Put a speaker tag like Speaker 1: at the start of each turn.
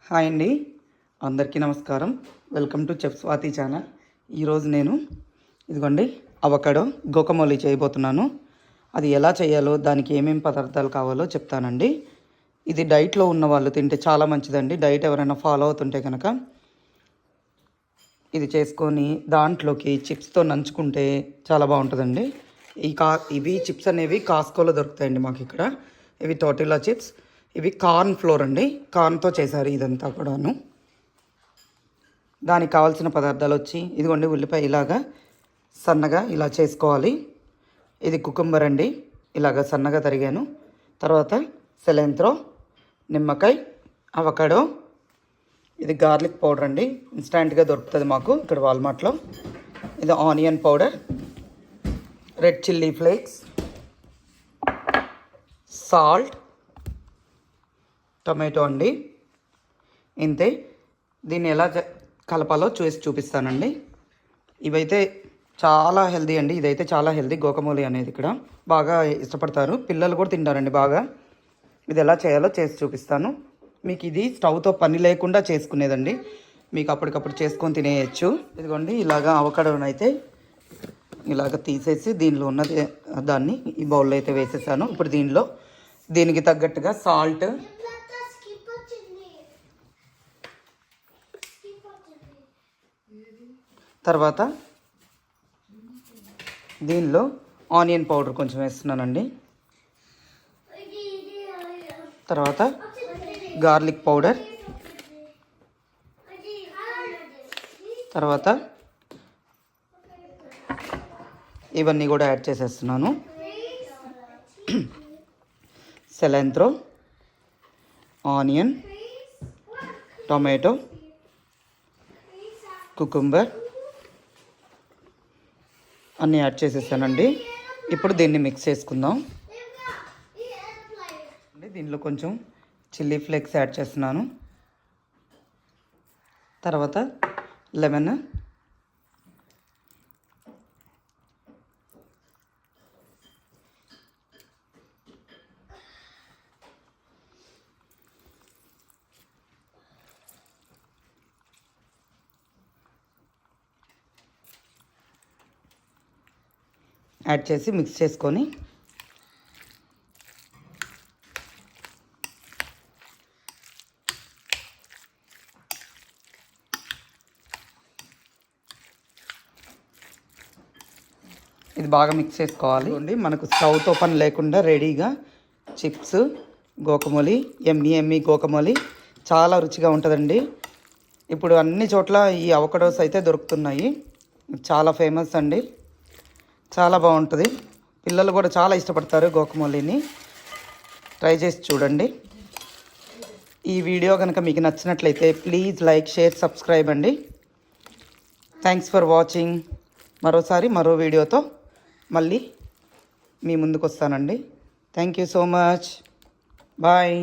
Speaker 1: Hi అండి, అందరికీ నమస్కారం. Welcome to chef Swathi channel. ఈరోజు నేను ఇదిగోండి అవకాడో గోకమోలి చేయబోతున్నాను. అది ఎలా చేయాలో, దానికి ఏమేమి పదార్థాలు కావాలో చెప్తానండి. ఇది డైట్లో ఉన్న వాళ్ళు తింటే చాలా మంచిదండి. డైట్ ఎవరైనా ఫాలో అవుతుంటే కనుక ఇది చేసుకొని దాంట్లోకి చిప్స్తో నంచుకుంటే చాలా బాగుంటుందండి. ఇవి చిప్స్ అనేవి కాస్కోలో దొరుకుతాయండి మాకు ఇక్కడ. ఇవి టోటిలా చిప్స్. ఇవి కార్న్ ఫ్లోర్ అండి, కార్న్తో చేశారు ఇదంతా కూడాను. దానికి కావాల్సిన పదార్థాలు వచ్చి ఇదిగోండి ఉల్లిపాయ ఇలాగా సన్నగా ఇలా చేసుకోవాలి. ఇది కుకుంబర్ అండి, ఇలాగ సన్నగా తరిగాను. తర్వాత సెలెంత్రో, నిమ్మకాయ, అవకాడో. ఇది గార్లిక్ పౌడర్ అండి, ఇన్స్టాంట్గా దొరుకుతుంది మాకు ఇక్కడ వాల్మార్ట్లో. ఇది onion powder, red chilli flakes, salt, tomato అండి. ఇంతే. దీన్ని ఎలా కలపాలో చూపిస్తానండి. ఇవైతే చాలా హెల్దీ అండి. ఇదైతే చాలా హెల్దీ. గోకమోలి అనేది ఇక్కడ బాగా ఇష్టపడతారు, పిల్లలు కూడా తింటారండి బాగా. ఇది ఎలా చేయాలో చేసి చూపిస్తాను మీకు. ఇది స్టవ్తో పని లేకుండా చేసుకునేదండి, మీకు అప్పటికప్పుడు చేసుకొని తినేయచ్చు. ఇదిగోండి ఇలాగా అవకాడోని అయితే ఇలాగ తీసేసి దీనిలో ఉన్నది దాన్ని ఈ బౌల్లో అయితే వేసేసాను. ఇప్పుడు దీనికి తగ్గట్టుగా సాల్ట్, తర్వాత దీనిలో ఆనియన్ పౌడర్ కొంచెం వేస్తున్నానండి. తర్వాత గార్లిక్ పౌడర్, తర్వాత ఇవన్నీ కూడా యాడ్ చేసేస్తున్నాను. సెలెంత్రో, ఆనియన్, టొమాటో, కుకుంబర్ అన్నీ యాడ్ చేసేసానండి. ఇప్పుడు దీన్ని మిక్స్ చేసుకుందాం. దీనిలో కొంచెం చిల్లీ ఫ్లేక్స్ యాడ్ చేస్తున్నాను. తర్వాత లెమన్, యాడ్ చేసి మిక్స్ చేసుకొని ఇది బాగా మిక్స్ చేసుకోవాలి. మనకు స్టవ్తో పని లేకుండా రెడీగా చిప్స్ గోకమోలి, ఎమ్మి గోకమోలి చాలా రుచిగా ఉంటుందండి. ఇప్పుడు అన్ని చోట్ల ఈ అవకాడోస్ అయితే దొరుకుతున్నాయి, చాలా ఫేమస్ అండి, చాలా బాగుంటుంది. పిల్లలు కూడా చాలా ఇష్టపడతారు గోకమోలిని. ట్రై చేసి చూడండి. ఈ వీడియో కనుక మీకు నచ్చినట్లయితే ప్లీజ్ లైక్, షేర్, సబ్స్క్రైబ్ అండి. Thanks for watching. మరోసారి మరో వీడియోతో మళ్ళీ మీ ముందుకు వస్తానండి. Thank you so much. Bye.